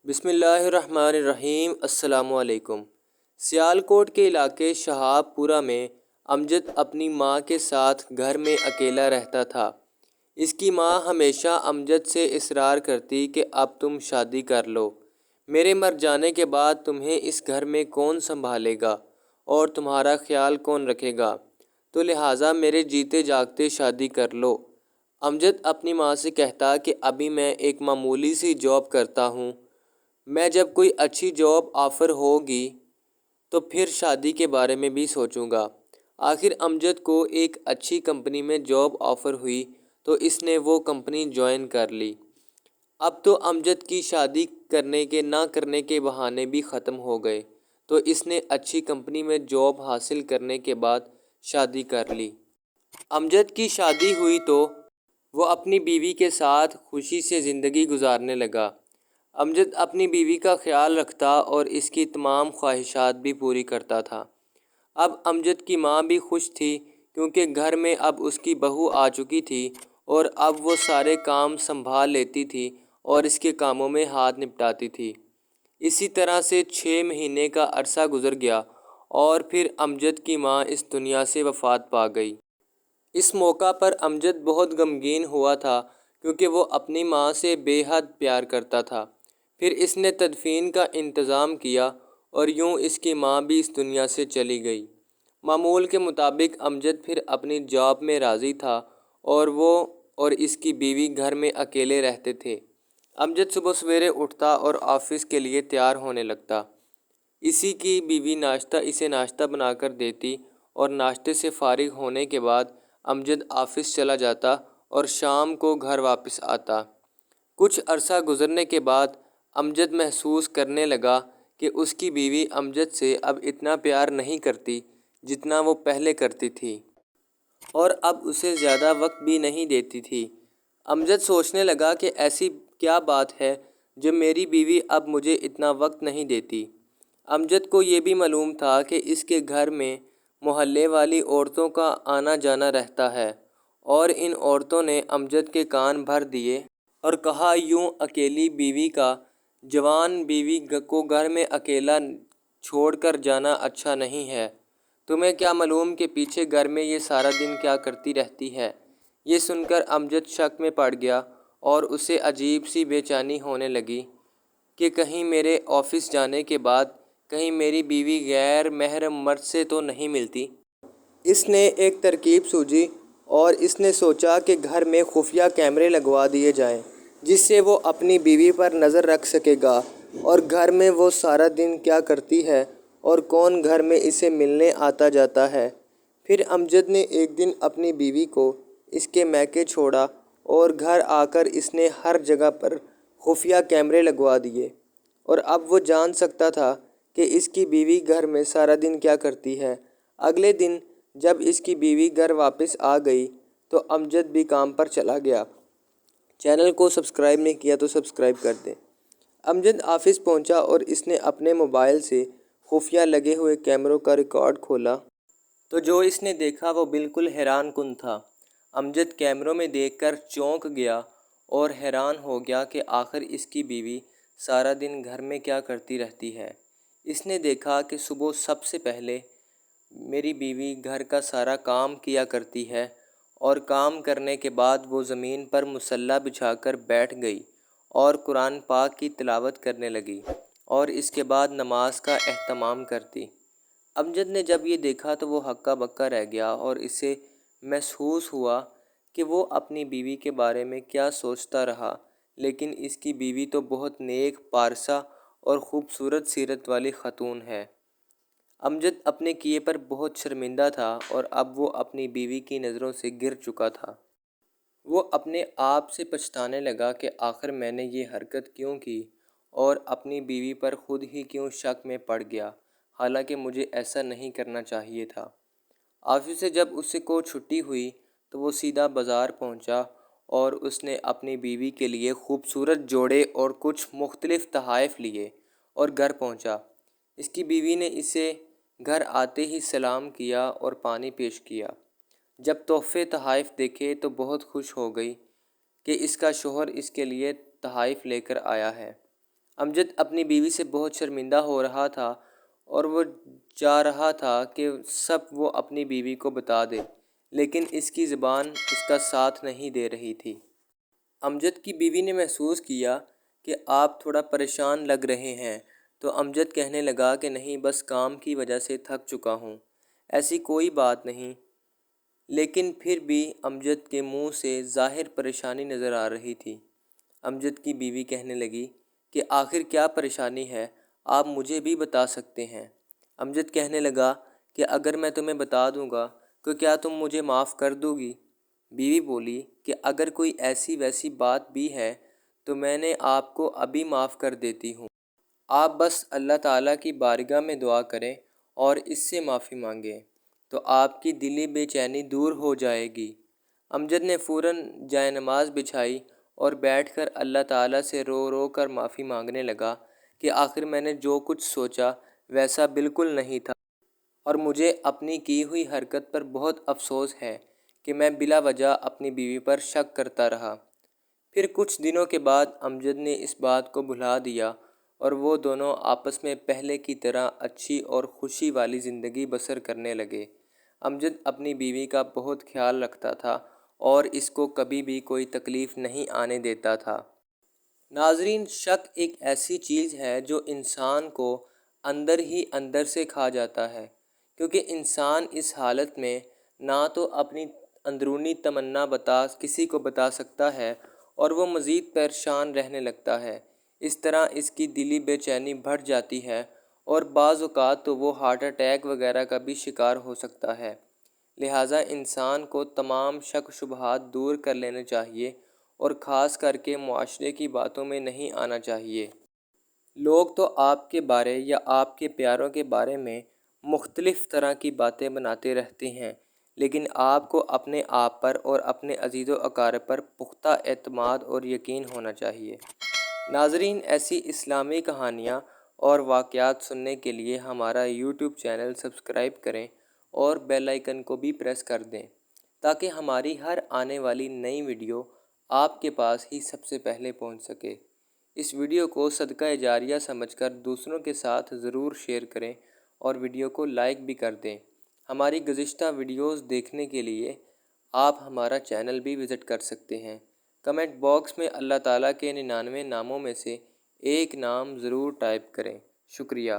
بسم اللہ الرحمن الرحیم۔ السلام علیکم۔ سیالکوٹ کے علاقے شہاب پورہ میں امجد اپنی ماں کے ساتھ گھر میں اکیلا رہتا تھا۔ اس کی ماں ہمیشہ امجد سے اصرار کرتی کہ اب تم شادی کر لو، میرے مر جانے کے بعد تمہیں اس گھر میں کون سنبھالے گا اور تمہارا خیال کون رکھے گا، تو لہٰذا میرے جیتے جاگتے شادی کر لو۔ امجد اپنی ماں سے کہتا کہ ابھی میں ایک معمولی سی جاب کرتا ہوں، میں جب کوئی اچھی جاب آفر ہوگی تو پھر شادی کے بارے میں بھی سوچوں گا۔ آخر امجد کو ایک اچھی کمپنی میں جاب آفر ہوئی تو اس نے وہ کمپنی جوائن کر لی۔ اب تو امجد کی شادی کرنے کے نہ کرنے کے بہانے بھی ختم ہو گئے، تو اس نے اچھی کمپنی میں جاب حاصل کرنے کے بعد شادی کر لی۔ امجد کی شادی ہوئی تو وہ اپنی بیوی کے ساتھ خوشی سے زندگی گزارنے لگا۔ امجد اپنی بیوی کا خیال رکھتا اور اس کی تمام خواہشات بھی پوری کرتا تھا۔ اب امجد کی ماں بھی خوش تھی کیونکہ گھر میں اب اس کی بہو آ چکی تھی اور اب وہ سارے کام سنبھال لیتی تھی اور اس کے کاموں میں ہاتھ نپٹاتی تھی۔ اسی طرح سے 6 مہینے کا عرصہ گزر گیا اور پھر امجد کی ماں اس دنیا سے وفات پا گئی۔ اس موقع پر امجد بہت غمگین ہوا تھا کیونکہ وہ اپنی ماں سے بے حد پیار کرتا تھا۔ پھر اس نے تدفین کا انتظام کیا اور یوں اس کی ماں بھی اس دنیا سے چلی گئی۔ معمول کے مطابق امجد پھر اپنی جاب میں راضی تھا اور وہ اور اس کی بیوی گھر میں اکیلے رہتے تھے۔ امجد صبح سویرے اٹھتا اور آفس کے لیے تیار ہونے لگتا۔ اسی کی بیوی اسے ناشتہ بنا کر دیتی اور ناشتے سے فارغ ہونے کے بعد امجد آفس چلا جاتا اور شام کو گھر واپس آتا۔ کچھ عرصہ گزرنے کے بعد امجد محسوس کرنے لگا کہ اس کی بیوی امجد سے اب اتنا پیار نہیں کرتی جتنا وہ پہلے کرتی تھی، اور اب اسے زیادہ وقت بھی نہیں دیتی تھی۔ امجد سوچنے لگا کہ ایسی کیا بات ہے جو میری بیوی اب مجھے اتنا وقت نہیں دیتی۔ امجد کو یہ بھی معلوم تھا کہ اس کے گھر میں محلے والی عورتوں کا آنا جانا رہتا ہے، اور ان عورتوں نے امجد کے کان بھر دیے اور کہا یوں اکیلی بیوی کا جوان بیوی کو گھر میں اکیلا چھوڑ کر جانا اچھا نہیں ہے، تمہیں کیا معلوم کہ پیچھے گھر میں یہ سارا دن کیا کرتی رہتی ہے۔ یہ سن کر امجد شک میں پڑ گیا اور اسے عجیب سی بے چینی ہونے لگی کہ کہیں میرے آفس جانے کے بعد کہیں میری بیوی غیر محرم مرد سے تو نہیں ملتی۔ اس نے ایک ترکیب سوچی اور اس نے سوچا کہ گھر میں خفیہ کیمرے لگوا دیے جائیں جس سے وہ اپنی بیوی پر نظر رکھ سکے گا اور گھر میں وہ سارا دن کیا کرتی ہے اور کون گھر میں اسے ملنے آتا جاتا ہے۔ پھر امجد نے ایک دن اپنی بیوی کو اس کے میکے چھوڑا اور گھر آ کر اس نے ہر جگہ پر خفیہ کیمرے لگوا دیے، اور اب وہ جان سکتا تھا کہ اس کی بیوی گھر میں سارا دن کیا کرتی ہے۔ اگلے دن جب اس کی بیوی گھر واپس آ گئی تو امجد بھی کام پر چلا گیا۔ چینل کو سبسکرائب نہیں کیا تو سبسکرائب کر دیں۔ امجد آفس پہنچا اور اس نے اپنے موبائل سے خفیہ لگے ہوئے کیمروں کا ریکارڈ کھولا تو جو اس نے دیکھا وہ بالکل حیران کن تھا۔ امجد کیمروں میں دیکھ کر چونک گیا اور حیران ہو گیا کہ آخر اس کی بیوی سارا دن گھر میں کیا کرتی رہتی ہے۔ اس نے دیکھا کہ صبح سب سے پہلے میری بیوی گھر کا سارا کام کیا کرتی ہے اور کام کرنے کے بعد وہ زمین پر مصلی بچھا کر بیٹھ گئی اور قرآن پاک کی تلاوت کرنے لگی اور اس کے بعد نماز کا اہتمام کرتی۔ امجد نے جب یہ دیکھا تو وہ ہکا بکا رہ گیا اور اسے محسوس ہوا کہ وہ اپنی بیوی کے بارے میں کیا سوچتا رہا، لیکن اس کی بیوی تو بہت نیک، پارسا اور خوبصورت سیرت والی خاتون ہے۔ امجد اپنے کیے پر بہت شرمندہ تھا اور اب وہ اپنی بیوی کی نظروں سے گر چکا تھا۔ وہ اپنے آپ سے پچھتانے لگا کہ آخر میں نے یہ حرکت کیوں کی اور اپنی بیوی پر خود ہی کیوں شک میں پڑ گیا، حالانکہ مجھے ایسا نہیں کرنا چاہیے تھا۔ آفس سے جب اس کو چھٹی ہوئی تو وہ سیدھا بازار پہنچا اور اس نے اپنی بیوی کے لیے خوبصورت جوڑے اور کچھ مختلف تحائف لیے اور گھر پہنچا۔ اس کی بیوی نے اسے گھر آتے ہی سلام کیا اور پانی پیش کیا۔ جب تحفے تحائف دیکھے تو بہت خوش ہو گئی کہ اس کا شوہر اس کے لیے تحائف لے کر آیا ہے۔ امجد اپنی بیوی سے بہت شرمندہ ہو رہا تھا اور وہ چاہ رہا تھا کہ سب وہ اپنی بیوی کو بتا دے، لیکن اس کی زبان اس کا ساتھ نہیں دے رہی تھی۔ امجد کی بیوی نے محسوس کیا کہ آپ تھوڑا پریشان لگ رہے ہیں، تو امجد کہنے لگا کہ نہیں، بس کام کی وجہ سے تھک چکا ہوں، ایسی کوئی بات نہیں۔ لیکن پھر بھی امجد کے منہ سے ظاہر پریشانی نظر آ رہی تھی۔ امجد کی بیوی کہنے لگی کہ آخر کیا پریشانی ہے، آپ مجھے بھی بتا سکتے ہیں۔ امجد کہنے لگا کہ اگر میں تمہیں بتا دوں گا تو کیا تم مجھے معاف کر دو گی؟ بیوی بولی کہ اگر کوئی ایسی ویسی بات بھی ہے تو میں نے آپ کو ابھی معاف کر دیتی ہوں، آپ بس اللہ تعالیٰ کی بارگاہ میں دعا کریں اور اس سے معافی مانگیں تو آپ کی دلی بے چینی دور ہو جائے گی۔ امجد نے فوراً جائے نماز بچھائی اور بیٹھ کر اللہ تعالیٰ سے رو رو کر معافی مانگنے لگا کہ آخر میں نے جو کچھ سوچا ویسا بالکل نہیں تھا، اور مجھے اپنی کی ہوئی حرکت پر بہت افسوس ہے کہ میں بلا وجہ اپنی بیوی پر شک کرتا رہا۔ پھر کچھ دنوں کے بعد امجد نے اس بات کو بھلا دیا اور وہ دونوں آپس میں پہلے کی طرح اچھی اور خوشی والی زندگی بسر کرنے لگے۔ امجد اپنی بیوی کا بہت خیال رکھتا تھا اور اس کو کبھی بھی کوئی تکلیف نہیں آنے دیتا تھا۔ ناظرین، شک ایک ایسی چیز ہے جو انسان کو اندر ہی اندر سے کھا جاتا ہے، کیونکہ انسان اس حالت میں نہ تو اپنی اندرونی تمنا کسی کو بتا سکتا ہے اور وہ مزید پریشان رہنے لگتا ہے۔ اس طرح اس کی دلی بے چینی بڑھ جاتی ہے اور بعض اوقات تو وہ ہارٹ اٹیک وغیرہ کا بھی شکار ہو سکتا ہے۔ لہٰذا انسان کو تمام شک شبہات دور کر لینے چاہیے اور خاص کر کے معاشرے کی باتوں میں نہیں آنا چاہیے۔ لوگ تو آپ کے بارے یا آپ کے پیاروں کے بارے میں مختلف طرح کی باتیں بناتے رہتے ہیں، لیکن آپ کو اپنے آپ پر اور اپنے عزیز و اقارب پر پختہ اعتماد اور یقین ہونا چاہیے۔ ناظرین، ایسی اسلامی کہانیاں اور واقعات سننے کے لیے ہمارا یوٹیوب چینل سبسکرائب کریں اور بیل آئیکن کو بھی پریس کر دیں تاکہ ہماری ہر آنے والی نئی ویڈیو آپ کے پاس ہی سب سے پہلے پہنچ سکے۔ اس ویڈیو کو صدقہ جاریہ سمجھ کر دوسروں کے ساتھ ضرور شیئر کریں اور ویڈیو کو لائک بھی کر دیں۔ ہماری گزشتہ ویڈیوز دیکھنے کے لیے آپ ہمارا چینل بھی وزٹ کر سکتے ہیں۔ کمنٹ باکس میں اللہ تعالیٰ کے 99 ناموں میں سے ایک نام ضرور ٹائپ کریں۔ شکریہ۔